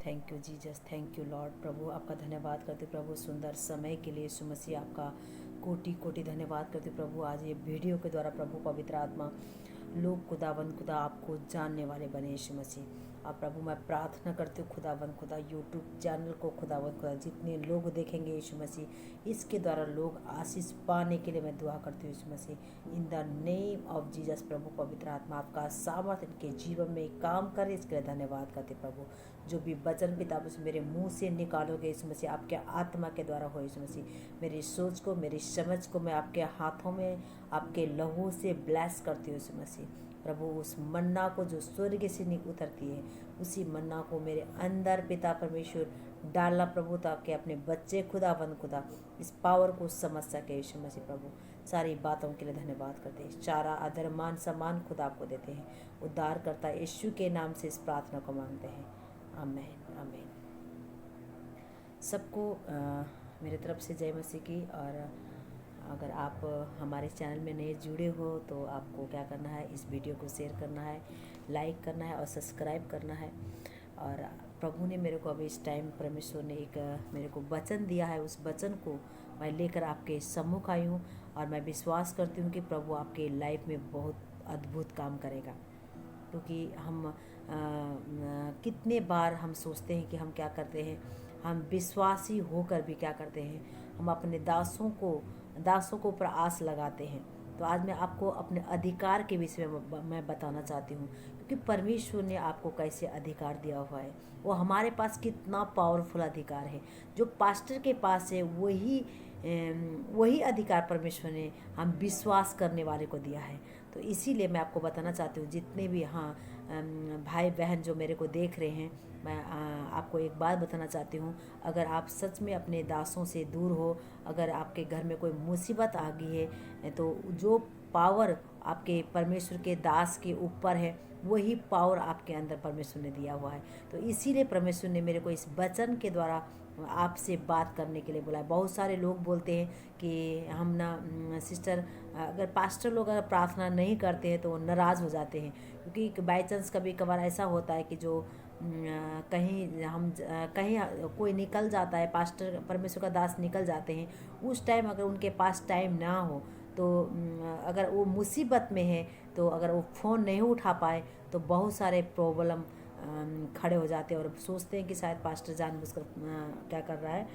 Thank you Jesus, thank you lord. प्रभु आपका धन्यवाद करते प्रभु सुंदर समय के लिए। यीशु मसीह आपका कोटि कोटि धन्यवाद करते प्रभु। आज ये वीडियो के द्वारा प्रभु पवित्र आत्मा लोग खुदावंद खुदा आपको जानने वाले बने यीशु मसीह। अब प्रभु मैं प्रार्थना करती हूँ खुदावंद खुदा यूट्यूब चैनल को खुदावंद खुदा जितने लोग देखेंगे यीशु मसीह, इसके द्वारा लोग आशीष पाने के लिए मैं दुआ करती हूँ यीशु मसीह। In the name of Jesus प्रभु पवित्र आत्मा आपका सामर्थ इनके जीवन में काम करे, इसके लिए धन्यवाद करते प्रभु। जो भी वचन पिता उसे मेरे मुंह से निकालोगे यीशु मसीह, आपके आत्मा के द्वारा हो यीशु मसीह। मेरी सोच को, मेरी समझ को मैं आपके हाथों में आपके लहू से ब्लेस करती हूँ यीशु मसीह। प्रभु उस मन्ना को जो स्वर्ग से उतरती है, उसी मन्ना को मेरे अंदर पिता परमेश्वर डालना प्रभु, ताकि अपने बच्चे खुदावंद खुदा इस पावर को समझ सके यीशु मसीह। प्रभु सारी बातों के लिए धन्यवाद करते हैं। सारा आदर मान सम्मान खुदा आपको देते हैं। उद्धार करता यीशु के नाम से इस प्रार्थना को मांगते हैं, आमीन आमीन। सबको मेरे तरफ से जय मसीह की। और अगर आप हमारे चैनल में नए जुड़े हो तो आपको क्या करना है, इस वीडियो को शेयर करना है, लाइक करना है और सब्सक्राइब करना है। और प्रभु ने मेरे को अभी इस टाइम परमेश्वर ने एक मेरे को वचन दिया है, उस वचन को मैं लेकर आपके सम्मुख आई हूँ। और मैं विश्वास करती हूँ कि प्रभु आपके लाइफ में बहुत अद्भुत काम करेगा। क्योंकि हम कितने बार हम सोचते हैं कि हम क्या करते हैं, हम विश्वासी होकर भी क्या करते हैं, हम अपने दासों को ऊपर आस लगाते हैं। तो आज मैं आपको अपने अधिकार के विषय में मैं बताना चाहती हूँ, क्योंकि परमेश्वर ने आपको कैसे अधिकार दिया हुआ है। वो हमारे पास कितना पावरफुल अधिकार है। जो पास्टर के पास है वही अधिकार परमेश्वर ने हम विश्वास करने वाले को दिया है। तो इसीलिए मैं आपको बताना चाहती हूँ, जितने भी भाई बहन जो मेरे को देख रहे हैं, मैं आपको एक बात बताना चाहती हूँ। अगर आप सच में अपने दासों से दूर हो, अगर आपके घर में कोई मुसीबत आ गई है, तो जो पावर आपके परमेश्वर के दास के ऊपर है, वही पावर आपके अंदर परमेश्वर ने दिया हुआ है। तो इसीलिए परमेश्वर ने मेरे को इस वचन के द्वारा आपसे बात करने के लिए बोला है। बहुत सारे लोग बोलते हैं कि हम सिस्टर, अगर पास्टर लोग अगर प्रार्थना नहीं करते हैं तो वो नाराज़ हो जाते हैं। क्योंकि बाई चांस कभी कभार ऐसा होता है कि जो कहीं कोई निकल जाता है, पास्टर परमेश्वर का दास निकल जाते हैं, उस टाइम अगर उनके पास टाइम ना हो, तो अगर वो मुसीबत में है, तो अगर वो फ़ोन नहीं उठा पाए तो बहुत सारे प्रॉब्लम खड़े हो जाते हैं और सोचते हैं कि शायद पास्टर जानबूझकर क्या कर रहा है,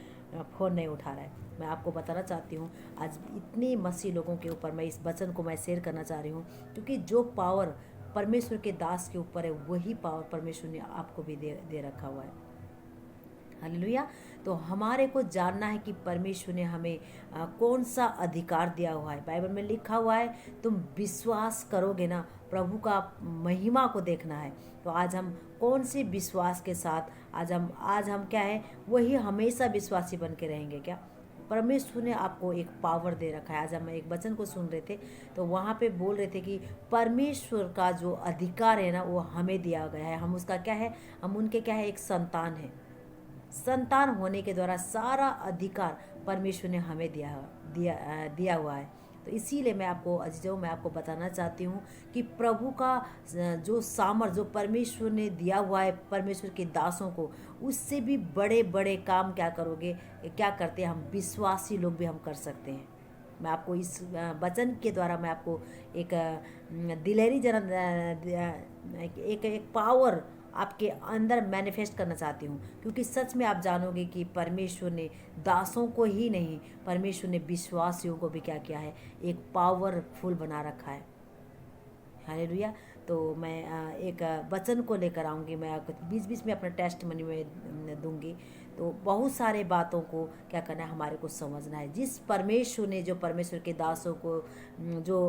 फ़ोन नहीं उठा रहा है। मैं आपको बताना चाहती हूँ, आज इतनी मसीह लोगों के ऊपर मैं इस वचन को मैं शेयर करना चाह रही हूँ, क्योंकि जो पावर परमेश्वर के दास के ऊपर है, वही पावर परमेश्वर ने आपको भी दे रखा हुआ है। हालेलुया। तो हमारे को जानना है कि परमेश्वर ने हमें कौन सा अधिकार दिया हुआ है। बाइबल में लिखा हुआ है, तुम विश्वास करोगे ना, प्रभु का महिमा को देखना है। तो आज हम कौन से विश्वास के साथ आज हम क्या है, वही हमेशा विश्वासी बन के रहेंगे क्या? परमेश्वर ने आपको एक पावर दे रखा है। आज हम एक वचन को सुन रहे थे, तो वहाँ पे बोल रहे थे कि परमेश्वर का जो अधिकार है ना, वो हमें दिया गया है। हम उसका क्या है, हम उनके क्या है, एक संतान है। संतान होने के द्वारा सारा अधिकार परमेश्वर ने हमें दिया हुआ है। तो इसीलिए मैं आपको बताना चाहती हूँ कि प्रभु का जो सामर्थ जो परमेश्वर ने दिया हुआ है परमेश्वर के दासों को, उससे भी बड़े बड़े काम क्या करते हैं हम विश्वासी लोग भी हम कर सकते हैं। मैं आपको इस वचन के द्वारा मैं आपको एक दिलेरी जन एक पावर आपके अंदर मैनिफेस्ट करना चाहती हूँ, क्योंकि सच में आप जानोगे कि परमेश्वर ने दासों को ही नहीं, परमेश्वर ने विश्वासियों को भी क्या किया है, एक पावरफुल बना रखा है। हालेलुया। तो मैं एक वचन को लेकर आऊँगी, मैं बीच बीच में अपना टेस्ट मनी में दूंगी। तो बहुत सारे बातों को क्या करना है, हमारे को समझना है। जिस परमेश्वर ने जो परमेश्वर के दासों को जो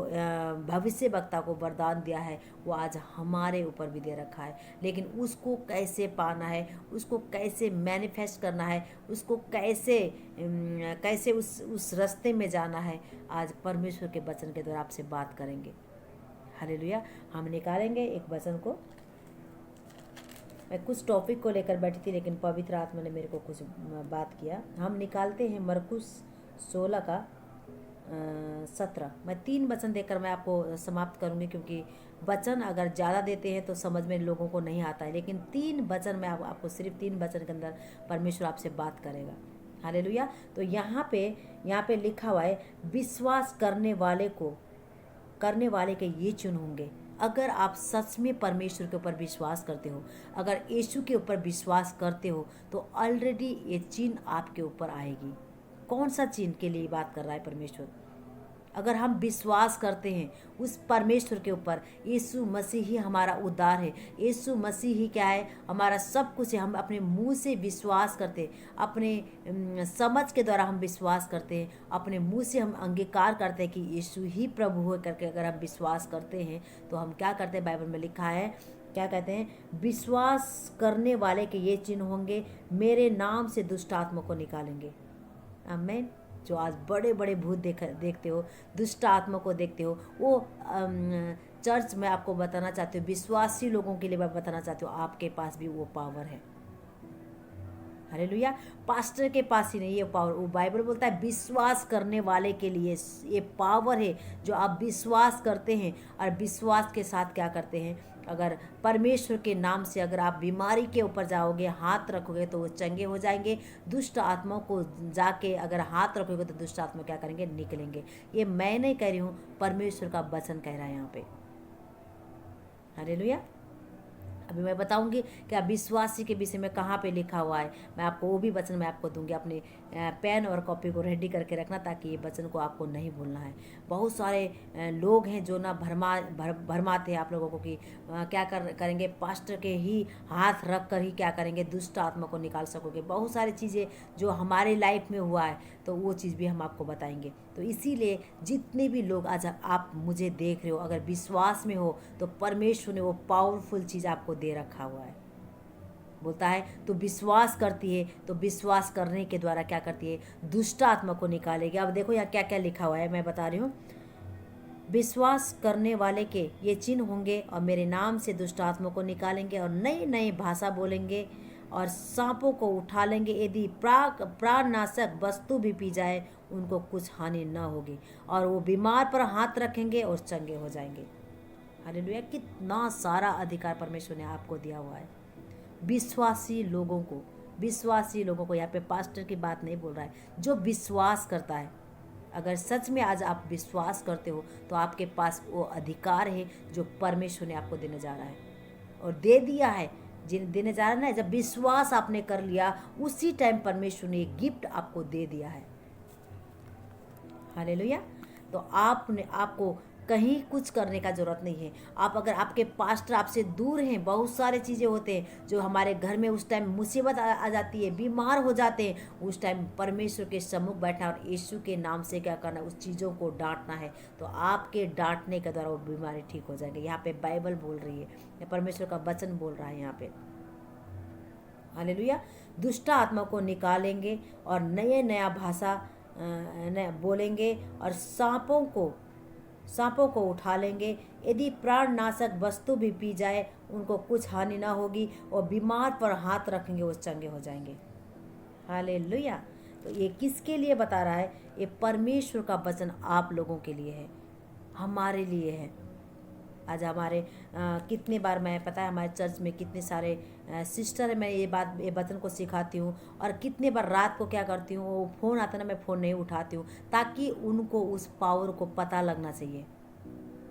भविष्य वक्ता को वरदान दिया है, वो आज हमारे ऊपर भी दे रखा है। लेकिन उसको कैसे पाना है, उसको कैसे मैनिफेस्ट करना है, उसको कैसे उस रास्ते में जाना है, आज परमेश्वर के वचन के द्वारा आपसे बात करेंगे। हालेलुया। हम निकालेंगे एक वचन को। मैं कुछ टॉपिक को लेकर बैठी थी, लेकिन पवित्र आत्मा ने मेरे को कुछ बात किया। हम निकालते हैं मरकुस 16 का 17। मैं 3 वचन देकर मैं आपको समाप्त करूंगी, क्योंकि वचन अगर ज़्यादा देते हैं तो समझ में लोगों को नहीं आता है, लेकिन 3 वचन में आपको सिर्फ 3 वचन के अंदर परमेश्वर आपसे बात करेगा। हालेलुया। तो यहाँ पे लिखा हुआ है, विश्वास करने वाले के ये चिन्ह होंगे। अगर आप सच में परमेश्वर के ऊपर विश्वास करते हो, अगर यीशु के ऊपर विश्वास करते हो, तो ऑलरेडी ये चिन्ह आपके ऊपर आएगी। कौन सा चिन्ह के लिए बात कर रहा है परमेश्वर? अगर हम विश्वास करते हैं उस परमेश्वर के ऊपर, यीशु मसीह ही हमारा उद्धार है, यीशु मसीह ही क्या है, हमारा सब कुछ है। हम अपने मुंह से विश्वास करते हैं, अपने समझ के द्वारा हम विश्वास करते हैं, अपने मुंह से हम अंगीकार करते हैं कि यीशु ही प्रभु है करके अगर हम विश्वास करते हैं, तो हम क्या करते हैं? बाइबल में लिखा है, क्या कहते हैं? विश्वास करने वाले के ये चिन्ह होंगे, मेरे नाम से दुष्ट आत्मा को निकालेंगे। आमीन। जो आज बड़े बड़े भूत देखते हो, दुष्ट आत्मा को देखते हो, वो चर्च में आपको बताना चाहती हूँ, विश्वासी लोगों के लिए मैं बताना चाहती हूँ, आपके पास भी वो पावर है। हालेलुया। पास्टर के पास ही नहीं ये पावर, वो बाइबल बोलता है विश्वास करने वाले के लिए ये पावर है। जो आप विश्वास करते हैं और विश्वास के साथ क्या करते हैं, अगर परमेश्वर के नाम से अगर आप बीमारी के ऊपर जाओगे, हाथ रखोगे तो वो चंगे हो जाएंगे। दुष्ट आत्माओं को जाके अगर हाथ रखोगे तो दुष्ट आत्मा क्या करेंगे? निकलेंगे। ये मैं नहीं कह रही हूँ, परमेश्वर का वचन कह रहा है यहाँ पे। हालेलुया। अभी मैं बताऊंगी क्या विश्वासी के विषय में कहाँ पे लिखा हुआ है। मैं आपको वो भी वचन मैं आपको दूंगी। अपने पेन और कॉपी को रेडी करके रखना, ताकि ये वचन को आपको नहीं भूलना है। बहुत सारे लोग हैं जो ना भरमाते हैं आप लोगों को कि क्या करेंगे, पास्टर के ही हाथ रख कर ही क्या करेंगे, दुष्ट आत्मा को निकाल सकोगे। बहुत सारी चीज़ें जो हमारे लाइफ में हुआ है, तो वो चीज़ भी हम आपको बताएंगे। तो इसीलिए जितने भी लोग आज आप मुझे देख रहे हो, अगर विश्वास में हो तो परमेश्वर ने वो पावरफुल चीज़ आपको दे रखा हुआ है। बोलता है तो विश्वास करती है, तो विश्वास करने के द्वारा क्या करती है? दुष्ट आत्मा को निकालेगी। अब देखो यहाँ क्या क्या लिखा हुआ है, मैं बता रही हूँ। विश्वास करने वाले के ये चिन्ह होंगे, और मेरे नाम से दुष्ट आत्मा को निकालेंगे, और नई नई भाषा बोलेंगे, और सांपों को उठा लेंगे। यदि प्राणनाशक वस्तु भी पी जाए, उनको कुछ हानि न होगी, और वो बीमार पर हाथ रखेंगे और चंगे हो जाएंगे। हालेलुया। कितना सारा अधिकार परमेश्वर ने आपको दिया हुआ है। विश्वासी लोगों को, यहाँ पे पास्टर की बात नहीं बोल रहा है, जो विश्वास करता है। अगर सच में आज आप विश्वास करते हो, तो आपके पास वो अधिकार है जो परमेश्वर ने आपको देने जा रहा है, और दे दिया है। जिन देने जा रहा है ना, जब विश्वास आपने कर लिया, उसी टाइम परमेश्वर ने एक गिफ्ट आपको दे दिया है। हालेलुया। तो आपको कहीं कुछ करने का ज़रूरत नहीं है। आप अगर आपके पास्टर आपसे दूर हैं, बहुत सारे चीज़ें होते हैं जो हमारे घर में उस टाइम मुसीबत आ जाती है, बीमार हो जाते हैं, उस टाइम परमेश्वर के सम्मुख बैठना और यीशु के नाम से क्या करना, उस चीज़ों को डांटना है, तो आपके डांटने के द्वारा वो बीमारी ठीक हो जाएगी। यहाँ पे बाइबल बोल रही है, परमेश्वर का वचन बोल रहा है यहाँ पे। हालेलुया। दुष्ट आत्मा को निकालेंगे और नया भाषा बोलेंगे, और सांपों को उठा लेंगे। यदि प्राणनाशक वस्तु भी पी जाए, उनको कुछ हानि ना होगी, और बीमार पर हाथ रखेंगे वो चंगे हो जाएंगे। हालेलुया। तो ये किसके लिए बता रहा है? ये परमेश्वर का वचन आप लोगों के लिए है, हमारे लिए है। आज हमारे कितने बार, मैं पता है हमारे चर्च में कितने सारे सिस्टर है, मैं ये वचन को सिखाती हूँ, और कितने बार रात को क्या करती हूँ, वो फ़ोन आता ना, मैं फ़ोन नहीं उठाती हूँ, ताकि उनको उस पावर को पता लगना चाहिए।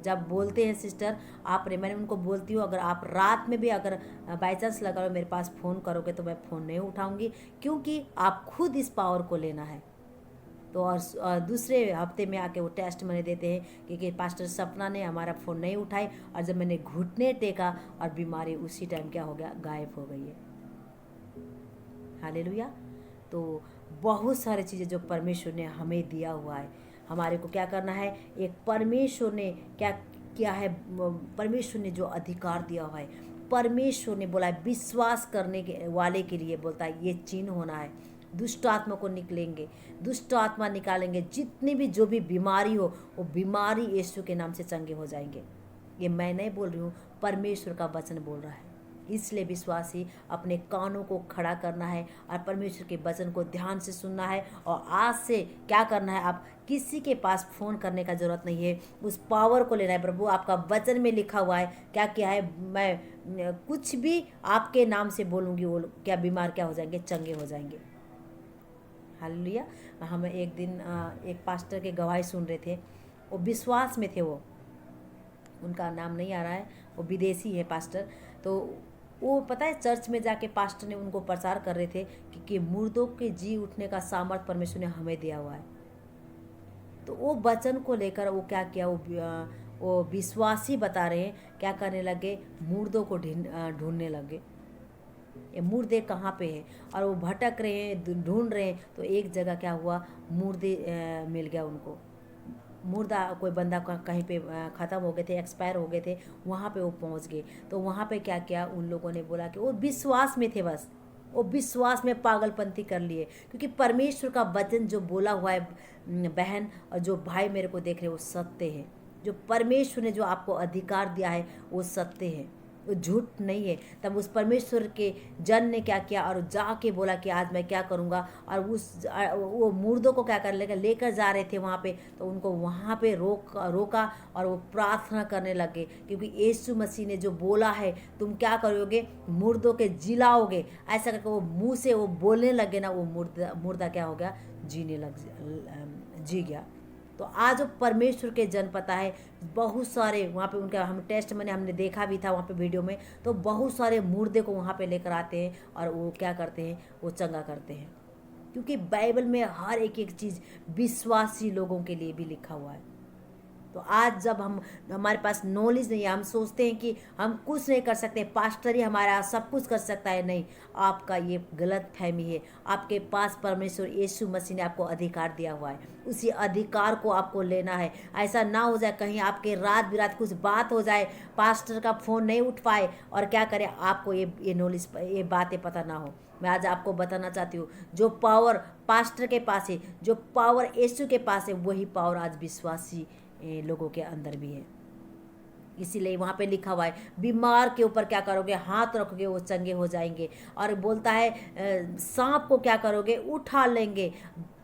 जब बोलते हैं सिस्टर आपने, मैंने उनको बोलती हूँ, अगर आप रात में भी अगर बाई चांस लगा मेरे पास फ़ोन करोगे तो मैं फ़ोन नहीं उठाऊँगी, क्योंकि आप खुद इस पावर को लेना है। तो और दूसरे हफ्ते में आके वो टेस्ट मैंने देते हैं कि पास्टर सपना ने हमारा फ़ोन नहीं उठाई, और जब मैंने घुटने टेका और बीमारी उसी टाइम क्या हो गया, गायब हो गई है। हालेलुया। तो बहुत सारी चीज़ें जो परमेश्वर ने हमें दिया हुआ है, हमारे को क्या करना है, एक परमेश्वर ने क्या किया है, परमेश्वर ने जो अधिकार दिया हुआ है, परमेश्वर ने बोला है विश्वास करने के वाले के लिए, बोलता है ये चिन्ह होना है। दुष्ट आत्मा को निकलेंगे, दुष्ट आत्मा निकालेंगे, जितनी भी जो भी बीमारी हो, वो बीमारी यीशु के नाम से चंगे हो जाएंगे। ये मैं नहीं बोल रही हूँ, परमेश्वर का वचन बोल रहा है। इसलिए विश्वासी अपने कानों को खड़ा करना है और परमेश्वर के वचन को ध्यान से सुनना है। और आज से क्या करना है, आप किसी के पास फ़ोन करने का ज़रूरत नहीं है, उस पावर को लेना है। प्रभु आपका वचन में लिखा हुआ है, क्या क्या है, मैं कुछ भी आपके नाम से बोलूँगी, वो क्या बीमार क्या हो जाएंगे, चंगे हो जाएंगे। हालेलुया। हम एक दिन एक पास्टर के गवाही सुन रहे थे, वो विश्वास में थे, वो उनका नाम नहीं आ रहा है, वो विदेशी है पास्टर। तो वो पता है, चर्च में जाके पास्टर ने उनको प्रचार कर रहे थे कि मुर्दों के जी उठने का सामर्थ परमेश्वर ने हमें दिया हुआ है। तो वो वचन को लेकर वो क्या किया, वो विश्वासी बता रहे हैं, क्या करने लगे, मुर्दों को ढूंढने लगे, ये मुर्दे कहाँ पे हैं, और वो भटक रहे हैं, ढूंढ रहे हैं। तो एक जगह क्या हुआ, मुर्दे मिल गया उनको, मुर्दा कोई बंदा कहीं पे ख़त्म हो गए थे, एक्सपायर हो गए थे, वहाँ पे वो पहुँच गए। तो वहाँ पे क्या किया, उन लोगों ने बोला कि वो विश्वास में थे, बस वो विश्वास में पागलपंती कर लिए, क्योंकि परमेश्वर का वचन जो बोला हुआ है बहन और जो भाई मेरे को देख रहे, वो सत्य है। जो परमेश्वर ने जो आपको अधिकार दिया है वो सत्य है, वो झूठ नहीं है। तब उस परमेश्वर के जन ने क्या किया, और जाके बोला कि आज मैं क्या करूँगा, और वो मुर्दों को क्या कर लेकर जा रहे थे वहाँ पे। तो उनको वहाँ पे रोका और वो प्रार्थना करने लगे, क्योंकि यीशु मसीह ने जो बोला है, तुम क्या करोगे, मुर्दों के जिलाओगे, ऐसा करके वो मुँह से वो बोलने लगे ना, वो मुर्दा क्या हो गया, जी गया। तो आज परमेश्वर के जन पता है, बहुत सारे वहाँ पे उनका हम टेस्ट मैंने हमने देखा भी था वहाँ पे वीडियो में, तो बहुत सारे मुर्दे को वहाँ पे लेकर आते हैं और वो क्या करते हैं, वो चंगा करते हैं। क्योंकि बाइबल में हर एक चीज़ विश्वासी लोगों के लिए भी लिखा हुआ है। तो आज जब हमारे पास नॉलेज नहीं है, हम सोचते हैं कि हम कुछ नहीं कर सकते, पास्टर ही हमारा सब कुछ कर सकता है। नहीं, आपका ये गलत फहमी है। आपके पास परमेश्वर यीशु मसीह ने आपको अधिकार दिया हुआ है, उसी अधिकार को आपको लेना है। ऐसा ना हो जाए कहीं आपके रात बिरात कुछ बात हो जाए, पास्टर का फ़ोन नहीं उठ पाए और क्या करें, आपको ये नॉलेज, ये बातें पता ना हो। मैं आज आपको बताना चाहती हूँ, जो पावर पास्टर के पास है, जो पावर यीशु के पास है, वही पावर आज विश्वासी लोगों के अंदर भी है। इसीलिए वहाँ पे लिखा हुआ है, बीमार के ऊपर क्या करोगे, हाथ रखोगे वो चंगे हो जाएंगे। और बोलता है सांप को क्या करोगे, उठा लेंगे।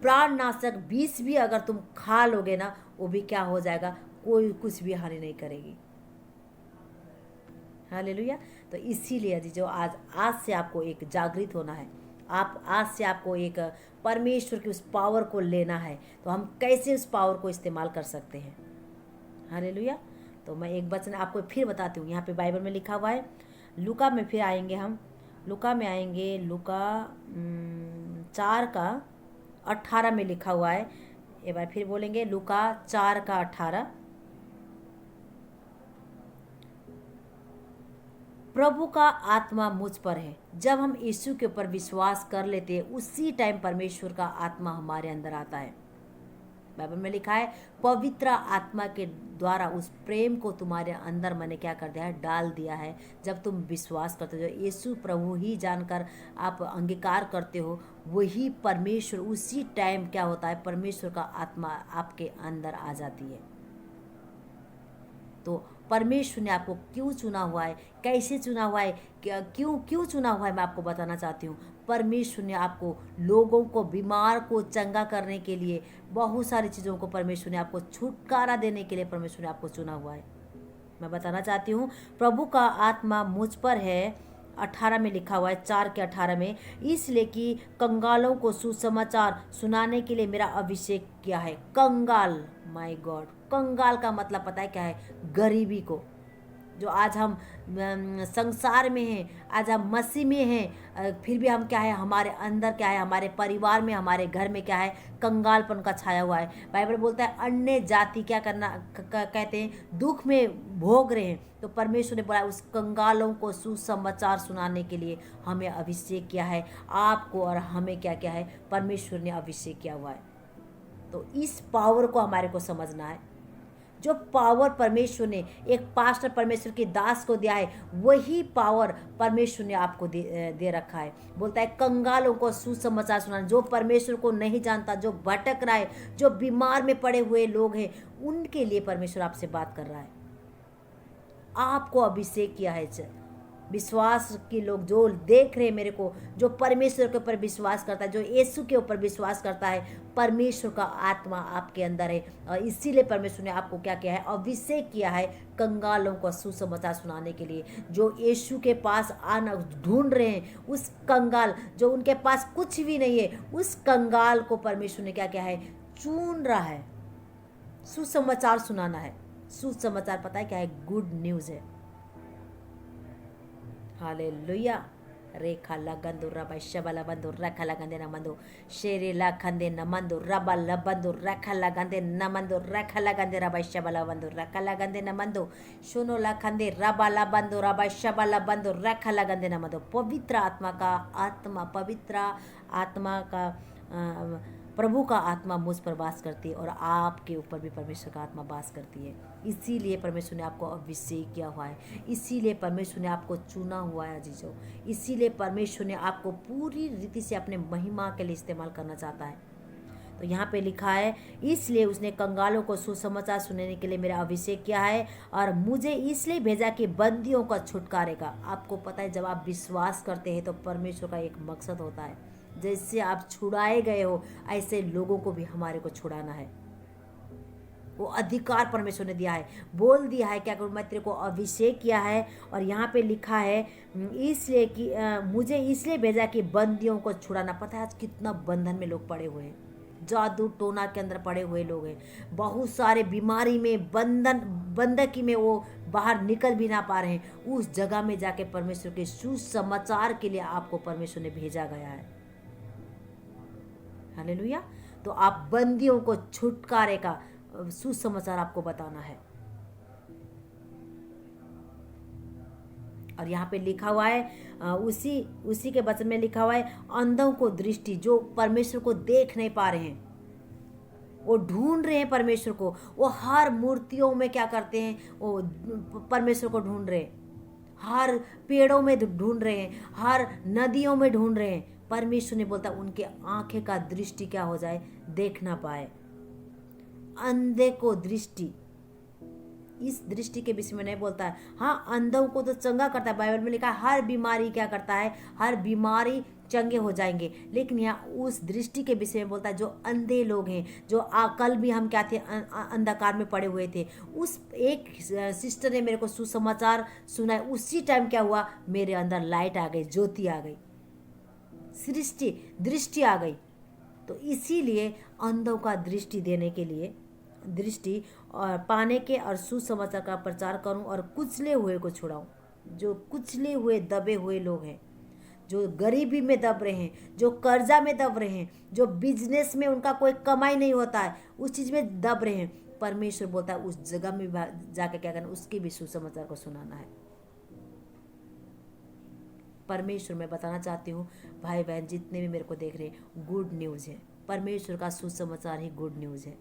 प्राणनाशक विष भी अगर तुम खा लोगे ना, वो भी क्या हो जाएगा, कोई कुछ भी हानि नहीं करेगी। हालेलुया। तो इसीलिए जो आज से आपको एक जागृत होना है, आज से आपको एक परमेश्वर की उस पावर को लेना है। तो हम कैसे उस पावर को इस्तेमाल कर सकते हैं। हालेलुया। तो मैं एक वचन आपको फिर बताती हूँ, यहाँ पे बाइबल में लिखा हुआ है, लूका में फिर आएंगे हम, लूका में आएंगे, लूका 4:18 में लिखा हुआ है। एक बार फिर बोलेंगे, लूका 4:18, प्रभु का आत्मा मुझ पर है। जब हम यीशु के ऊपर विश्वास कर लेते हैं, उसी टाइम परमेश्वर का आत्मा हमारे अंदर आता है। बाइबल में लिखा है, पवित्र आत्मा के द्वारा उस प्रेम को तुम्हारे अंदर मैंने क्या कर दिया है, डाल दिया है। जब तुम विश्वास करते हो, यीशु प्रभु ही जानकर आप अंगीकार करते हो, वही परमेश्वर, उसी टाइम क्या होता है, परमेश्वर का आत्मा आपके अंदर आ जाती है। तो परमेश्वर ने आपको क्यों चुना हुआ है, कैसे चुना हुआ है, क्यों चुना हुआ है, मैं आपको बताना चाहती हूँ। परमेश्वर ने आपको, लोगों को, बीमार को चंगा करने के लिए, बहुत सारी चीज़ों को परमेश्वर ने आपको छुटकारा देने के लिए परमेश्वर ने आपको चुना हुआ है। मैं बताना चाहती हूँ, प्रभु का आत्मा मुझ पर है, 18 में लिखा हुआ है, 4:18 में, इसलिए कि कंगालों को सुसमाचार सुनाने के लिए मेरा अभिषेक किया है। कंगाल, माय गॉड, कंगाल का मतलब पता है क्या है, गरीबी को। जो आज हम संसार में हैं, आज हम मसीह में हैं, फिर भी हम क्या है, हमारे अंदर क्या है, हमारे परिवार में, हमारे घर में क्या है, कंगालपन का छाया हुआ है। बाइबल बोलता है अन्य जाति क्या करना कहते हैं, दुख में भोग रहे हैं। तो परमेश्वर ने बोला उस कंगालों को सुसमाचार सुनाने के लिए हमें अभिषेक किया है। आपको और हमें क्या क्या है, परमेश्वर ने अभिषेक किया हुआ है। तो इस पावर को हमारे को समझना है। जो पावर परमेश्वर ने एक पास्टर परमेश्वर के दास को दिया है, वही पावर परमेश्वर ने आपको दे रखा है। बोलता है कंगालों को सुसमाचार सुनाना। जो परमेश्वर को नहीं जानता, जो भटक रहा है, जो बीमार में पड़े हुए लोग हैं, उनके लिए परमेश्वर आपसे बात कर रहा है। आपको अभिषेक किया है विश्वास के लोग जो देख रहे हैं मेरे को, जो परमेश्वर के ऊपर विश्वास करता है, जो यीशु के ऊपर विश्वास करता है, परमेश्वर का आत्मा आपके अंदर है। और इसीलिए परमेश्वर ने आपको क्या किया है, अभिषेक किया है कंगालों को सुसमाचार सुनाने के लिए। जो यीशु के पास आना ढूंढ रहे हैं, उस कंगाल जो उनके पास कुछ भी नहीं है, उस कंगाल को परमेश्वर ने क्या किया है, चुन रहा है, सुसमाचार सुनाना है। सुसमाचार पता है क्या है, गुड न्यूज़ है। हालेलुया। रेखा लगंदु रबा शबला बंदु रखा लगंदे नमंदु शेरे ला खंदे नमंदु रबा लबंदु रखा लगंदे नमंदु रखा लगंदे रबा शबला बंदु रखा लगंदे नमंदु सुनो ला खंदे रबा लबंदु रबा शबला बंदु रखा लगंदे नमंदु। पवित्र आत्मा का प्रभु का आत्मा मुझ पर वास करती है और आपके ऊपर भी परमेश्वर का आत्मा वास करती है। इसीलिए परमेश्वर ने आपको अभिषेक किया हुआ है, इसीलिए परमेश्वर ने आपको चुना हुआ है अजीजों, इसीलिए परमेश्वर ने आपको पूरी रीति से अपने महिमा के लिए इस्तेमाल करना चाहता है। तो यहाँ पे लिखा है, इसलिए उसने कंगालों को सुसमाचार सुनाने के लिए मेरा अभिषेक किया है और मुझे इसलिए भेजा कि बंदियों का छुटकारेगा। आपको पता है, जब आप विश्वास करते हैं तो परमेश्वर का एक मकसद होता है, जैसे आप छुड़ाए गए हो ऐसे लोगों को भी हमारे को छुड़ाना है। वो अधिकार परमेश्वर ने दिया है, बोल दिया है क्या करूँ, मैं तेरे को अभिषेक किया है। और यहाँ पे लिखा है इसलिए कि मुझे इसलिए भेजा कि बंदियों को छुड़ाना। पता है आज कितना बंधन में लोग पड़े हुए हैं, जादू टोना के अंदर पड़े हुए लोग हैं, बहुत सारे बीमारी में बंधकी में वो बाहर निकल भी ना पा रहे हैं। उस जगह में जाके परमेश्वर के सुसमाचार के लिए आपको परमेश्वर ने भेजा गया है। हालेलुया। तो आप बंदियों को छुटकारे का सुसमाचार आपको बताना है। और यहाँ पे लिखा हुआ है उसी के वचन में लिखा हुआ है, अंधों को दृष्टि, जो परमेश्वर को देख नहीं पा रहे हैं, वो ढूंढ रहे हैं परमेश्वर को, वो हर मूर्तियों में क्या करते हैं, वो परमेश्वर को ढूंढ रहे हैं, हर पेड़ों में ढूंढ रहे हैं, हर नदियों में ढूंढ रहे हैं। परमेश्वर ने बोलता उनके आंखें का दृष्टि क्या हो जाए, देख ना पाए। अंधे को दृष्टि, इस दृष्टि के विषय में नहीं बोलता है। हाँ, अंधों को तो चंगा करता है, बाइबल में लिखा है हर बीमारी क्या करता है, हर बीमारी चंगे हो जाएंगे। लेकिन यहाँ उस दृष्टि के विषय में बोलता है जो अंधे लोग हैं, जो कल भी हम क्या थे, अंधकार में पड़े हुए थे। उस एक सिस्टर ने मेरे को सुसमाचार सुनाया, उसी टाइम क्या हुआ, मेरे अंदर लाइट आ गई, ज्योति आ गई, दृष्टि आ गई। तो इसीलिए अंधों का दृष्टि देने के लिए, दृष्टि और पाने के और सुसमाचार का प्रचार करूं और कुचले हुए को छुड़ाऊं। जो कुचले हुए दबे हुए लोग हैं, जो गरीबी में दब रहे हैं, जो कर्जा में दब रहे हैं, जो बिजनेस में उनका कोई कमाई नहीं होता है, उस चीज़ में दब रहे हैं, परमेश्वर बोलता है उस जगह में जाकर क्या करना, उसके भी सुसमाचार को सुनाना है। परमेश्वर मैं बताना चाहती हूँ भाई बहन जितने भी मेरे को देख रहे हैं, गुड न्यूज़ है। परमेश्वर का सुसमाचार ही गुड न्यूज़ है।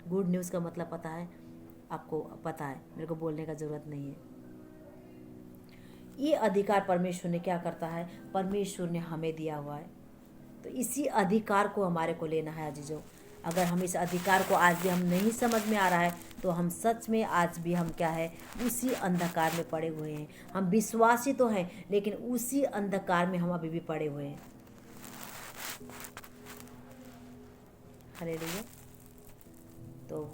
गुड न्यूज़ का मतलब पता है आपको, पता है, मेरे को बोलने का ज़रूरत नहीं है। ये अधिकार परमेश्वर ने क्या करता है, परमेश्वर ने हमें दिया हुआ है। तो इसी अधिकार को हमारे को लेना है अजीजों। अगर हम इस अधिकार को आज भी हम नहीं समझ में आ रहा है तो हम सच में आज भी हम क्या है, उसी अंधकार में पड़े हुए हैं। हम विश्वासी तो हैं लेकिन उसी अंधकार में हम अभी भी पड़े हुए हैं। हालेलुया। तो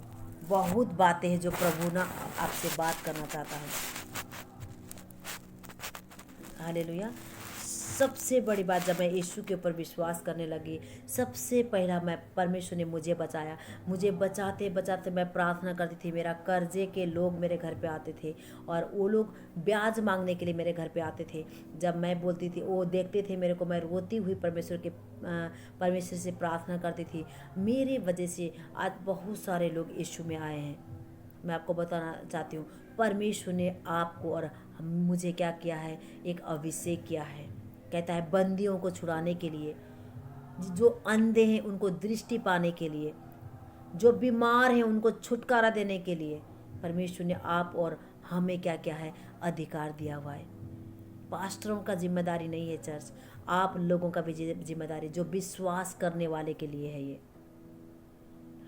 बहुत बातें हैं जो प्रभु ना आपसे बात करना चाहता है। हालेलुया। सबसे बड़ी बात, जब मैं यीशु के ऊपर विश्वास करने लगी, सबसे पहला मैं परमेश्वर ने मुझे बचाया। मुझे बचाते बचाते मैं प्रार्थना करती थी। मेरा कर्जे के लोग मेरे घर पे आते थे और वो लोग ब्याज मांगने के लिए मेरे घर पे आते थे। जब मैं बोलती थी, वो देखते थे मेरे को, मैं रोती हुई परमेश्वर से प्रार्थना करती थी। मेरे वजह से आज बहुत सारे लोग यीशु में आए हैं। मैं आपको बताना चाहती हूँ, परमेश्वर ने आपको और मुझे क्या किया है, एक अभिषेक किया है। कहता है बंदियों को छुड़ाने के लिए, जो अंधे हैं उनको दृष्टि पाने के लिए, जो बीमार हैं उनको छुटकारा देने के लिए परमेश्वर ने आप और हमें क्या क्या है, अधिकार दिया हुआ है। पास्टरों का जिम्मेदारी नहीं है चर्च, आप लोगों का भी जिम्मेदारी, जो विश्वास करने वाले के लिए है ये।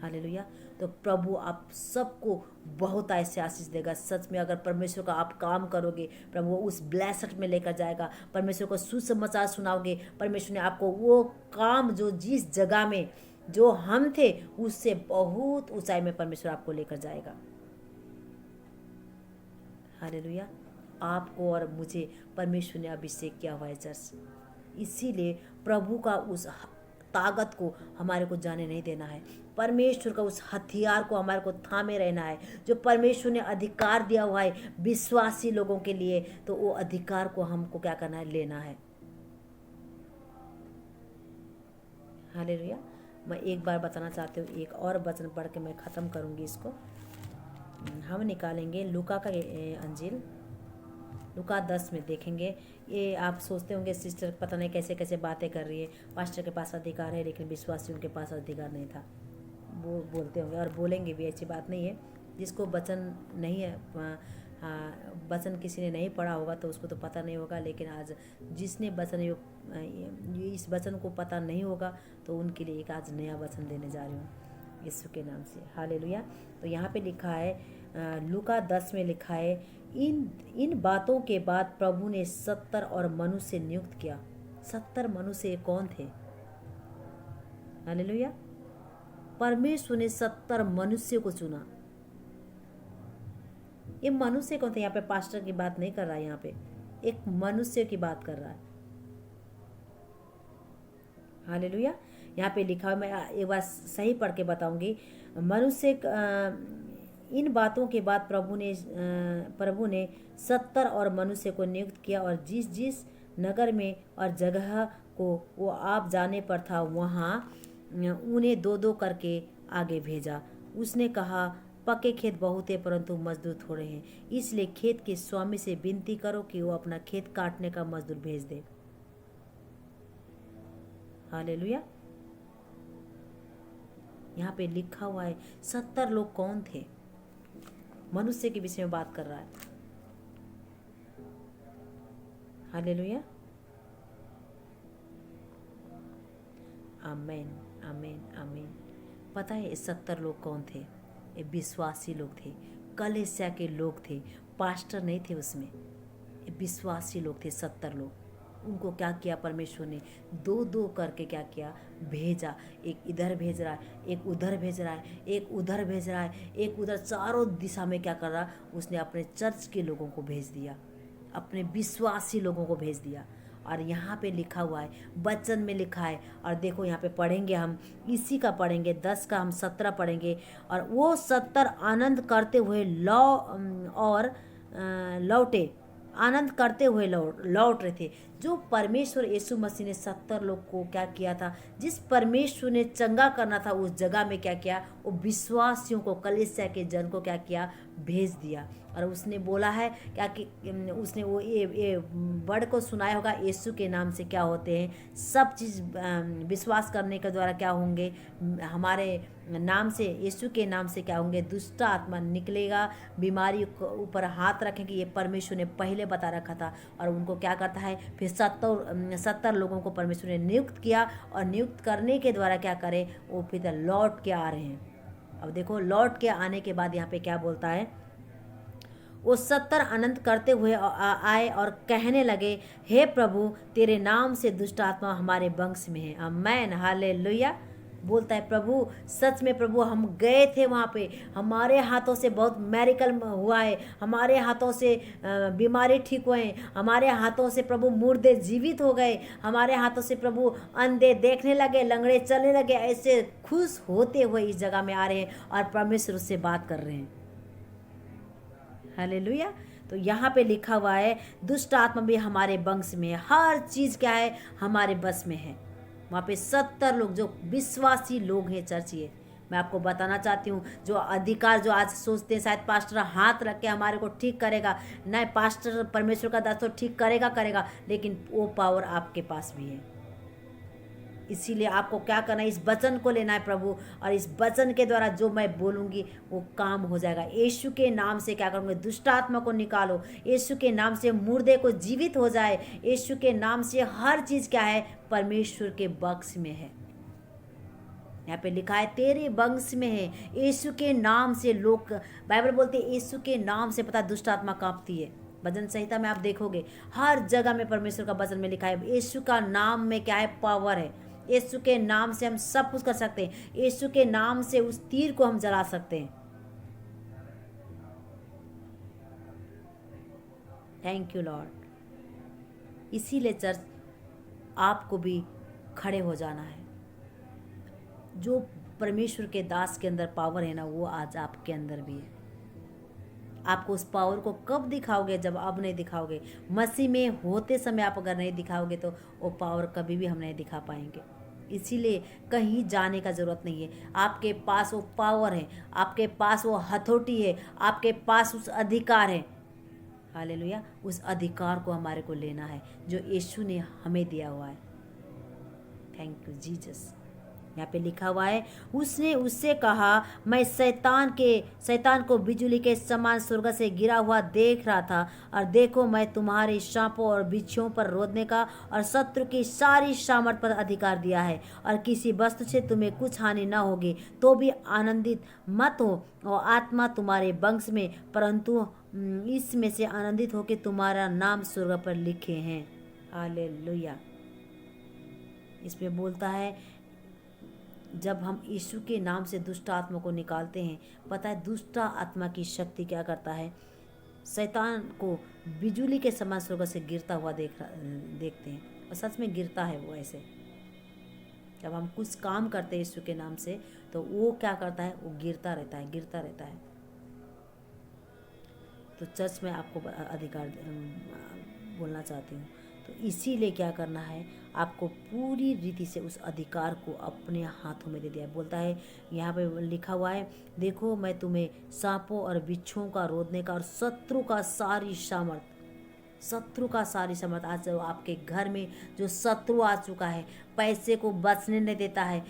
हालेलुया। तो प्रभु आप सबको बहुत ऐसे आशीष देगा। सच में अगर परमेश्वर का आप काम करोगे, प्रभु उस ब्लेसड में लेकर जाएगा। परमेश्वर को सुसमाचार सुनाओगे, परमेश्वर ने आपको वो काम जो जिस जगह में जो हम थे उससे बहुत ऊंचाई में परमेश्वर आपको लेकर जाएगा। हालेलुया। आपको और मुझे परमेश्वर ने अभिषेक किया हुआ है चर्च, इसीलिए प्रभु का उस ताकत को हमारे को जाने नहीं देना है। परमेश्वर का उस हथियार को हमारे को थामे रहना है। जो परमेश्वर ने अधिकार दिया हुआ है विश्वासी लोगों के लिए, तो वो अधिकार को हमको क्या करना है, लेना है। हालेलुया। मैं एक बार बताना चाहती हूँ, एक और वचन पढ़ के मैं ख़त्म करूँगी इसको। हम निकालेंगे लूका का अंजील, लूका 10 में देखेंगे। ये आप सोचते होंगे सिस्टर पता नहीं कैसे कैसे बातें कर रही है, पास्टर के पास अधिकार है लेकिन विश्वासियों के पास अधिकार नहीं था, वो बोलते होंगे और बोलेंगे भी। ऐसी बात नहीं है। जिसको वचन नहीं है, वचन किसी ने नहीं पढ़ा होगा तो उसको तो पता नहीं होगा, लेकिन आज जिसने वचन इस वचन को पता नहीं होगा तो उनके लिए एक आज नया वचन देने जा रही हूँ यीशु के नाम से। हालेलुया। तो यहाँ पे लिखा है लूका 10 में लिखा है, इन बातों के बाद प्रभु ने 70 और मनुष्य नियुक्त किया। 70 मनुष्य कौन थे? हालेलुया। परमेश्वर ने 70 मनुष्य को चुना। ये मनुष्य कौन थे? यहाँ पे पास्टर की बात नहीं कर रहा है, यहाँ पे एक मनुष्य की बात कर रहा है। हालेलुया। यहाँ पे लिखा है, मैं एक बार सही पढ़ के बताऊंगी। मनुष्य इन बातों के बाद प्रभु ने 70 और मनुष्य को नियुक्त किया और जिस जिस नगर में और जगह को वो आप जाने पर था वहाँ उन्हें दो दो करके आगे भेजा। उसने कहा, पक्के खेत बहुत है परंतु मजदूर थोड़े हैं, इसलिए खेत के स्वामी से विनती करो कि वो अपना खेत काटने का मजदूर भेज दे। हालेलुया। यहाँ पे लिखा हुआ है 70 लोग कौन थे? मनुष्य के विषय में बात कर रहा है। हालेलुया। आमीन आमीन आमीन। पता है 70 लोग कौन थे? ये विश्वासी लोग थे, कलीसिया के लोग थे, पास्टर नहीं थे उसमें। ये विश्वासी लोग थे 70 लोग। उनको क्या किया परमेश्वर ने? दो दो करके क्या किया? भेजा। एक इधर भेज रहा है, एक उधर भेज रहा है, एक उधर भेज रहा है, एक उधर, चारों दिशा में क्या कर रहा? उसने अपने चर्च के लोगों को भेज दिया, अपने विश्वासी लोगों को भेज दिया। और यहाँ पे लिखा हुआ है, वचन में लिखा है, और देखो यहाँ पे पढ़ेंगे हम, इसी का पढ़ेंगे 10 का हम 17 पढ़ेंगे। और वो 70 आनंद करते हुए लौटे, आनंद करते हुए लौट रहे थे। जो परमेश्वर यीशु मसीह ने 70 लोग को क्या किया था, जिस परमेश्वर ने चंगा करना था उस जगह में क्या किया? वो विश्वासियों को, कलीसिया के जन को क्या किया? भेज दिया। और उसने बोला है क्या कि उसने वो ये वर्ड को सुनाया होगा, यीशु के नाम से क्या होते हैं सब चीज़, विश्वास करने के द्वारा क्या होंगे? हमारे नाम से, यीशु के नाम से क्या होंगे? दुष्ट आत्मा निकलेगा, बीमारी के ऊपर हाथ रखेंगे। ये परमेश्वर ने पहले बता रखा था। और उनको क्या करता है? फिर 70 लोगों को परमेश्वर ने नियुक्त किया, और नियुक्त करने के द्वारा क्या करे? वो फिर लौट के आ रहे हैं। अब देखो, लौट के आने के बाद यहाँ पे क्या बोलता है? वो 70 आनंद करते हुए आए और कहने लगे, हे प्रभु, तेरे नाम से दुष्ट आत्मा हमारे वंश में है। आमीन। हालेलुया। बोलता है प्रभु, सच में प्रभु हम गए थे वहाँ पे, हमारे हाथों से बहुत मेरिकल हुआ है, हमारे हाथों से बीमारी ठीक हुए हैं, हमारे हाथों से प्रभु मुर्दे जीवित हो गए, हमारे हाथों से प्रभु अंधे देखने लगे, लंगड़े चलने लगे। ऐसे खुश होते हुए इस जगह में आ रहे हैं और परमेश्वर उससे बात कर रहे हैं। हालेलुया। तो यहाँ पे लिखा हुआ है, दुष्ट आत्मा भी हमारे वंश में है, हर चीज़ क्या है? हमारे बस में है। वहाँ पे 70 लोग जो विश्वासी लोग हैं चर्च, ये मैं आपको बताना चाहती हूँ। जो अधिकार, जो आज सोचते हैं शायद पास्टर हाथ रख के हमारे को ठीक करेगा, नहीं, पास्टर परमेश्वर का दास तो ठीक करेगा, लेकिन वो पावर आपके पास भी है। इसीलिए आपको क्या करना है? इस वचन को लेना है प्रभु, और इस वचन के द्वारा जो मैं बोलूँगी वो काम हो जाएगा। यीशु के नाम से क्या करूँगी? दुष्ट आत्मा को निकालो, यीशु के नाम से मुर्दे को जीवित हो जाए, यीशु के नाम से हर चीज़ क्या है? परमेश्वर के बक्स में है। यहाँ पे लिखा है तेरे वंश में है, यीशु के नाम से लोग, बाइबल बोलते हैं यीशु के नाम से पता दुष्ट आत्मा कांपती है। भजन संहिता में आप देखोगे हर जगह में परमेश्वर का वचन में लिखा है यीशु का नाम में क्या है, पावर है। यीशु के नाम से हम सब कुछ कर सकते हैं। यीशु के नाम से उस तीर को हम जला सकते हैं। Thank you Lord. इसीलिए चर्च आपको भी खड़े हो जाना है। जो परमेश्वर के दास के अंदर पावर है ना, वो आज आपके अंदर भी है। आपको उस पावर को कब दिखाओगे? जब अब नहीं दिखाओगे। मसीह में होते समय आप अगर नहीं दिखाओगे तो वो पावर कभी भी हम नहीं दिखा पाएंगे। इसीलिए कहीं जाने का ज़रूरत नहीं है। आपके पास वो पावर है, आपके पास वो हथौड़ी है, आपके पास उस अधिकार है। हालेलुया। उस अधिकार को हमारे को लेना है जो यीशु ने हमें दिया हुआ है। Thank you Jesus. यहाँ पे लिखा हुआ है उसने उससे कहा मैं शैतान को बिजली के समान स्वर्ग से गिरा हुआ देख रहा था, और देखो मैं तुम्हारे सांपों और बिच्छुओं पर रोदने का और शत्रु की सारी सामर्थ पर अधिकार दिया है, और किसी वस्तु से तुम्हें कुछ हानि न होगी। तो भी आनंदित मत हो और आत्मा तुम्हारे वंश में, परंतु इसमें से आनंदित हो कि तुम्हारा नाम स्वर्ग पर लिखे हैं। हालेलुया। इसमें बोलता है जब हम यीशु के नाम से दुष्ट आत्मा को निकालते हैं, पता है दुष्ट आत्मा की शक्ति क्या करता है, शैतान को बिजली के समान स्वर्ग से गिरता हुआ देखते हैं, और सच में गिरता है वो ऐसे। जब हम कुछ काम करते हैं यीशु के नाम से तो वो क्या करता है, वो गिरता रहता है, गिरता रहता है। तो चर्च में आपको अधिकार बोलना चाहती हूँ। तो इसीलिए क्या करना है, आपको पूरी रीति से उस अधिकार को अपने हाथों में दे दिया है। बोलता है यहाँ पे लिखा हुआ है देखो मैं तुम्हें सांपों और बिच्छुओं का रोदने का और शत्रु का सारी सामर्थ। आज जो आपके घर में जो शत्रु आ चुका है, पैसे को बचने नहीं देता है,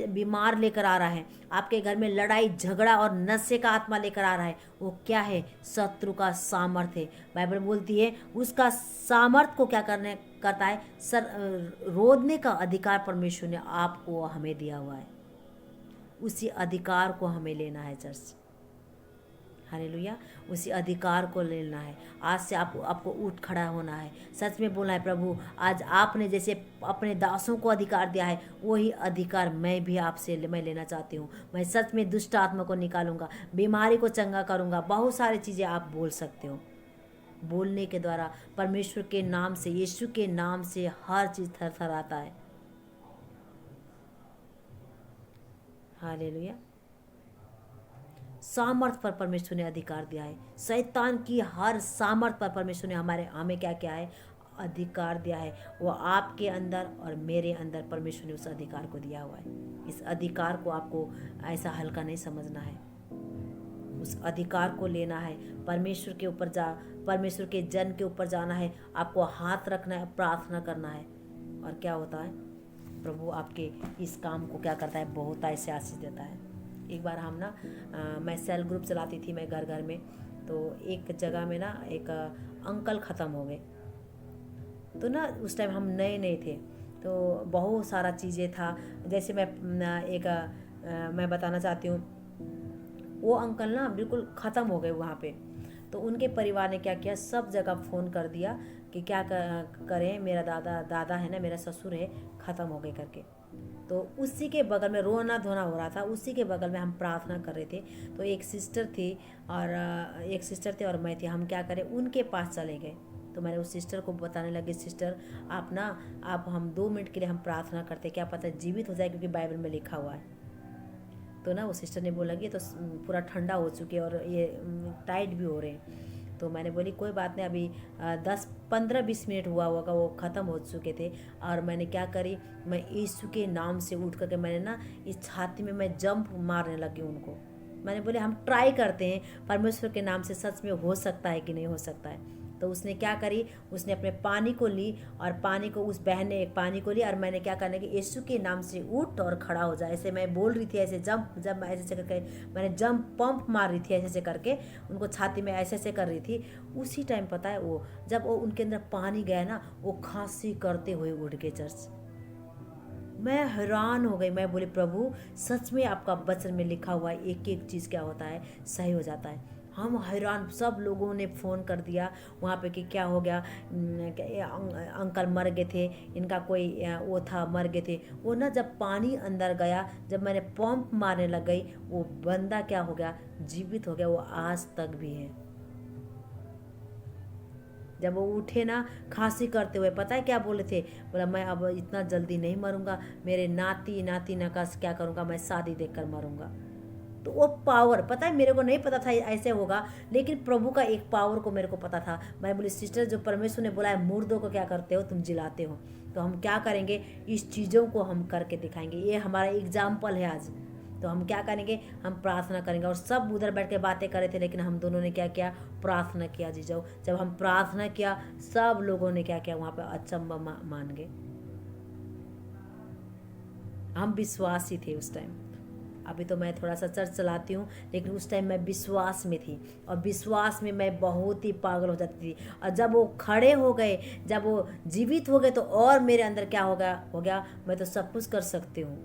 बीमार लेकर आ रहा है, आपके घर में लड़ाई झगड़ा और नशे का आत्मा लेकर आ रहा है, वो क्या है, शत्रु का सामर्थ है। बाइबल बोलती है उसका सामर्थ को क्या करता है, रोदने का अधिकार परमेश्वर ने आपको हमें दिया हुआ है। उसी अधिकार को हमें लेना है चर्च। हालेलुया। उसी अधिकार को लेना है। आज से आपको उठ खड़ा होना है, सच में बोलना है प्रभु आज आपने जैसे अपने दासों को अधिकार दिया है, वही अधिकार मैं भी आपसे मैं लेना चाहती हूँ। मैं सच में दुष्ट आत्मा को निकालूंगा, बीमारी को चंगा करूँगा। बहुत सारी चीज़ें आप बोल सकते हो। बोलने के द्वारा परमेश्वर के नाम से, यीशु के नाम से हर चीज़ थरथराता है। हालेलुया। सामर्थ पर परमेश्वर ने अधिकार दिया है। शैतान की हर सामर्थ पर परमेश्वर ने हमें क्या किया है, अधिकार दिया है। वो आपके अंदर और मेरे अंदर परमेश्वर ने उस अधिकार को दिया हुआ है। इस अधिकार को आपको ऐसा हल्का नहीं समझना है। उस अधिकार को लेना है, परमेश्वर के ऊपर परमेश्वर के जन के ऊपर जाना है, आपको हाथ रखना है, प्रार्थना करना है। और क्या होता है, प्रभु आपके इस काम को क्या करता है, बहुत ऐसे आशीष देता है। एक बार हम ना मैं सेल ग्रुप चलाती थी मैं घर घर में, तो एक जगह में ना एक अंकल ख़त्म हो गए। तो ना उस टाइम हम नए थे, तो बहुत सारा चीज़ें था। जैसे मैं बताना चाहती हूँ, वो अंकल ना बिल्कुल ख़त्म हो गए वहाँ पे। तो उनके परिवार ने क्या किया, सब जगह फ़ोन कर दिया कि क्या करें, मेरा दादा है ना, मेरा ससुर है, ख़त्म हो गए करके। तो उसी के बगल में रोना धोना हो रहा था, उसी के बगल में हम प्रार्थना कर रहे थे। तो एक सिस्टर थी और मैं थी। हम क्या करें, उनके पास चले गए। तो मैंने उस सिस्टर को बताने लगी, सिस्टर आप हम 2 मिनट के लिए हम प्रार्थना करते, क्या पता जीवित हो जाए, क्योंकि बाइबल में लिखा हुआ है। तो ना वो सिस्टर ने बोला कि तो पूरा ठंडा हो चुके और ये टाइट भी हो रहे हैं। तो मैंने बोली कोई बात नहीं, अभी 10-15-20 मिनट हुआ होगा, वो ख़त्म हो चुके थे। और मैंने क्या करी, मैं यीशु के नाम से उठ करके मैंने ना इस छाती में मैं जंप मारने लगी उनको। मैंने बोले हम ट्राई करते हैं परमेश्वर के नाम से सच में हो सकता है कि नहीं हो सकता है। तो उसने क्या करी, उसने अपने पानी को ली और पानी को उस बहन ने एक पानी को ली, और मैंने क्या करने कि यीशु के नाम से उठ और खड़ा हो जाए, ऐसे मैं बोल रही थी, ऐसे जब मैं ऐसे करके मैंने जंप पंप मार रही थी, ऐसे करके उनको छाती में ऐसे कर रही थी। उसी टाइम पता है वो जब वो उनके अंदर पानी गया ना, वो खांसी करते हुए उठ गए चर्च। मैं हैरान हो गई। मैं बोली प्रभु सच में आपका वचन में लिखा हुआ एक एक चीज़ क्या होता है, सही हो जाता है। हम हैरान, सब लोगों ने फ़ोन कर दिया वहाँ पे कि क्या हो गया, अंकल मर गए थे, इनका कोई वो था, मर गए थे। वो ना जब पानी अंदर गया, जब मैंने पंप मारने लग गई, वो बंदा क्या हो गया, जीवित हो गया। वो आज तक भी है। जब वो उठे ना खांसी करते हुए, पता है क्या बोले थे, बोला मैं अब इतना जल्दी नहीं मरूंगा, मेरे नाती नाती का क्या करूंगा, मैं शादी देखकर मरूंगा। तो वो पावर, पता है मेरे को नहीं पता था ऐसे होगा, लेकिन प्रभु का एक पावर को मेरे को पता था। मैं बोली सिस्टर, जो परमेश्वर ने बोला है मुर्दों को क्या करते हो तुम, जिलाते हो, तो हम क्या करेंगे, इस चीज़ों को हम करके दिखाएंगे। ये हमारा एग्जाम्पल है आज। तो हम क्या करेंगे, हम प्रार्थना करेंगे। और सब उधर बैठ के बातें कर रहे थे, लेकिन हम दोनों ने क्या किया, प्रार्थना किया। जी जाओ, जब हम प्रार्थना किया, सब लोगों ने क्या किया, वहाँ पे अचंबा मान गए। हम विश्वासी थे उस टाइम। अभी तो मैं थोड़ा सा चर्च चलाती हूँ, लेकिन उस टाइम मैं विश्वास में थी, और विश्वास में मैं बहुत ही पागल हो जाती थी। और जब वो खड़े हो गए, जब वो जीवित हो गए, तो और मेरे अंदर क्या हो गया, मैं तो सब कुछ कर सकती हूँ।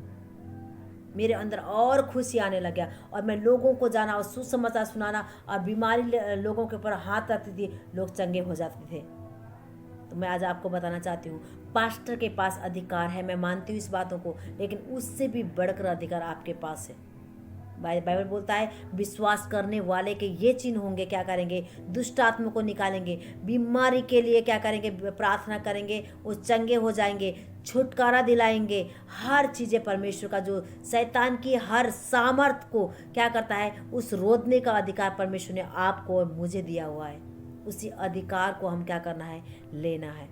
मेरे अंदर और खुशी आने लग गया, और मैं लोगों को जाना और सुसमाचार सुनाना, और बीमारी लोगों के ऊपर हाथ रखती थी, लोग चंगे हो जाते थे। तो मैं आज आपको बताना चाहती हूँ, पास्टर के पास अधिकार है, मैं मानती हूँ इस बातों को, लेकिन उससे भी बढ़कर अधिकार आपके पास है। बाइबल बोलता है विश्वास करने वाले के ये चिन्ह होंगे, क्या करेंगे, दुष्ट आत्मा को निकालेंगे, बीमारी के लिए क्या करेंगे, प्रार्थना करेंगे, वो चंगे हो जाएंगे, छुटकारा दिलाएंगे। हर चीज़ें परमेश्वर का, जो शैतान की हर सामर्थ को क्या करता है, उस रोकने का अधिकार परमेश्वर ने आपको और मुझे दिया हुआ है। उसी अधिकार को हम क्या करना है, लेना है,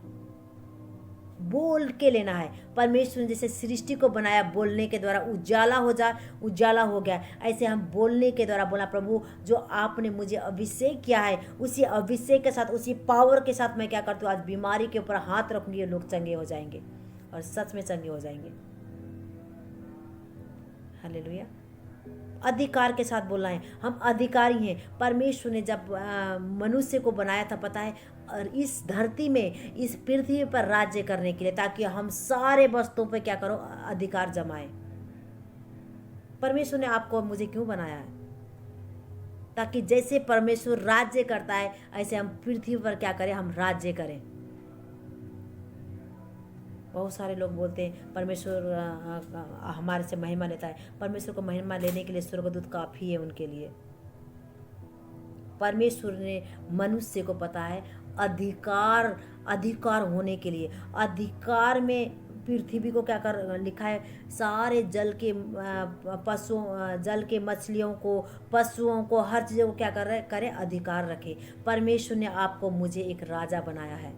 बोल के लेना है। परमेश्वर ने जैसे सृष्टि को बनाया, बोलने के द्वारा उजाला हो जाए, उजाला हो गया, ऐसे हम बोलने के द्वारा बोला प्रभु जो आपने मुझे अभिषेक किया है, उसी अभिषेक के साथ, उसी पावर के साथ मैं क्या करती हूँ, आज बीमारी के ऊपर हाथ रखूंगी, लोग चंगे हो जाएंगे, और सच में चंगे हो जाएंगे। हालेलुया। अधिकार के साथ बोलना है, हम अधिकारी हैं। परमेश्वर ने जब मनुष्य को बनाया था, पता है, और इस धरती में, इस पृथ्वी पर राज्य करने के लिए, ताकि हम सारे वस्तुओं पे क्या करो, अधिकार जमाए। परमेश्वर ने आपको और मुझे क्यों बनाया है, ताकि जैसे परमेश्वर राज्य करता है, ऐसे हम पृथ्वी पर क्या करें, हम राज्य करें। बहुत सारे लोग बोलते हैं परमेश्वर हमारे से महिमा लेता है। परमेश्वर को महिमा लेने के लिए स्वर्गदूत काफ़ी है उनके लिए। परमेश्वर ने मनुष्य को पता है अधिकार होने के लिए, अधिकार में पृथ्वी को क्या कर लिखा है, सारे जल के पशुओं, जल के मछलियों को, पशुओं को, हर चीज़ों को क्या करे, अधिकार रखे। परमेश्वर ने आपको मुझे एक राजा बनाया है,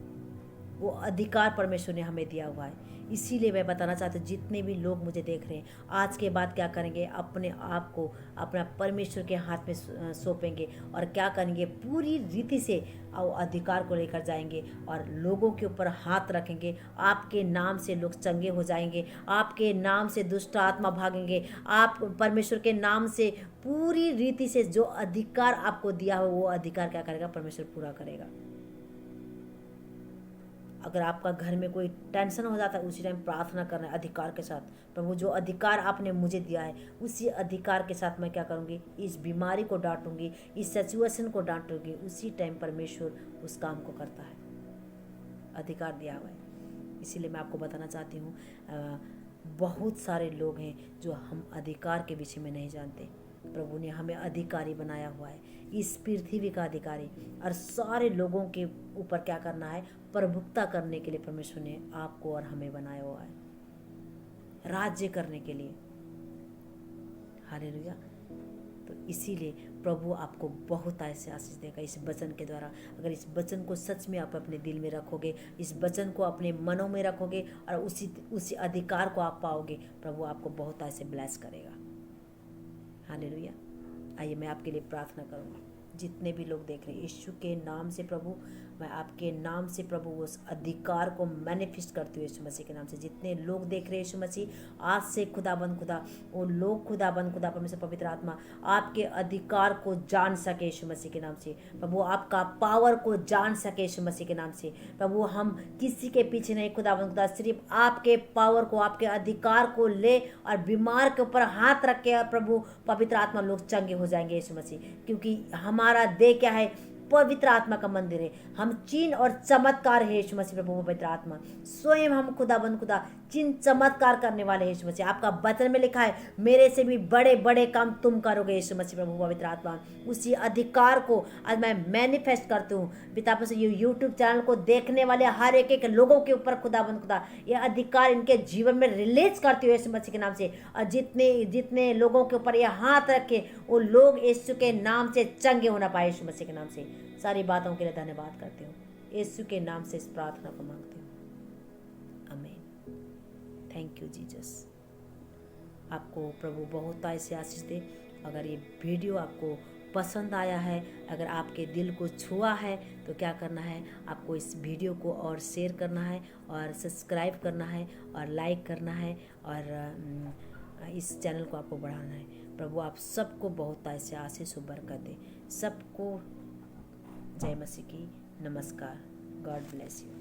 वो अधिकार परमेश्वर ने हमें दिया हुआ है। इसीलिए मैं बताना चाहती हूँ, जितने भी लोग मुझे देख रहे हैं, आज के बाद क्या करेंगे, अपने आप को अपना परमेश्वर के हाथ में सौंपेंगे, और क्या करेंगे, पूरी रीति से वो अधिकार को लेकर जाएंगे, और लोगों के ऊपर हाथ रखेंगे। आपके नाम से लोग चंगे हो जाएंगे, आपके नाम से दुष्ट आत्मा भागेंगे, आप परमेश्वर के नाम से पूरी रीति से जो अधिकार आपको दिया हो, वो अधिकार क्या करेगा, परमेश्वर पूरा करेगा। अगर आपका घर में कोई टेंशन हो जाता है, उसी टाइम प्रार्थना करना है अधिकार के साथ, प्रभु जो अधिकार आपने मुझे दिया है, उसी अधिकार के साथ मैं क्या करूँगी, इस बीमारी को डांटूंगी, इस सिचुएशन को डांटूंगी। उसी टाइम परमेश्वर उस काम को करता है, अधिकार दिया हुआ है। इसीलिए मैं आपको बताना चाहती हूँ, बहुत सारे लोग हैं जो हम अधिकार के विषय में नहीं जानते। प्रभु ने हमें अधिकारी बनाया हुआ है, इस पृथ्वी का अधिकारी, और सारे लोगों के ऊपर क्या करना है, प्रभुत्ता करने के लिए परमेश्वर ने आपको और हमें बनाया हुआ है, राज्य करने के लिए। हालेलुया। तो इसीलिए प्रभु आपको बहुत ऐसे आशीष देगा इस वचन के द्वारा। अगर इस वचन को सच में आप अपने दिल में रखोगे, इस वचन को अपने मनों में रखोगे, और उसी अधिकार को आप पाओगे, प्रभु आपको बहुत ऐसे ब्लेस करेगा। हालेलुया। आइए मैं आपके लिए प्रार्थना करूँगी। जितने भी लोग देख रहे हैं, यीशु के नाम से प्रभु मैं आपके नाम से प्रभु उस अधिकार को मैनिफेस्ट करती हूँ यीशु मसीह के नाम से। जितने लोग देख रहे हैं यीशु मसीह, आज से खुदाबंद खुदा वो लोग खुदाबंद खुदा परमेश्वर पवित्र आत्मा आपके अधिकार को जान सके यीशु मसीह के नाम से प्रभु, आपका पावर को जान सके यीशु मसीह के नाम से प्रभु। हम किसी के पीछे नहीं खुदाबंद खुदा, सिर्फ आपके पावर को, आपके अधिकार को ले और बीमार के ऊपर हाथ रख के प्रभु पवित्र आत्मा लोग चंगे हो जाएंगे यीशु मसीह। क्योंकि हमारा देह क्या है, पवित्र आत्मा का मंदिर है। हम चिन्ह और चमत्कार है यीशु मसीह प्रभु पवित्र आत्मा, स्वयं हम खुदाबंद खुदा चिन्ह चमत्कार करने वाले हैं यीशु मसीह। आपका वचन में लिखा है मेरे से भी बड़े बड़े काम तुम करोगे यीशु मसीह प्रभु पवित्र आत्मा। उसी अधिकार को आज मैं मैनिफेस्ट करती हूँ पिता पर से यूट्यूब चैनल को देखने वाले हर एक लोगों के ऊपर खुदाबंद खुदा ये अधिकार इनके जीवन में रिलीज करती हूँ यीशु मसीह के नाम से। और जितने जितने लोगों के ऊपर ये हाथ रखे वो लोग यीशु के नाम से चंगे होना पाए यीशु मसीह के नाम से। सारी बातों के लिए धन्यवाद करती हूँ यीशु के नाम से इस प्रार्थना को मांगती हूँ, आमीन। Thank you Jesus. आपको प्रभु बहुत ऐसे आशीष दे। अगर ये वीडियो आपको पसंद आया है, अगर आपके दिल को छुआ है तो क्या करना है, आपको इस वीडियो को और शेयर करना है और सब्सक्राइब करना है और लाइक करना है और इस चैनल को आपको बढ़ाना है। प्रभु आप सबको बहुत ऐसे आशीष और बरकत दे। सबको जय मसीह की नमस्कार। God bless you.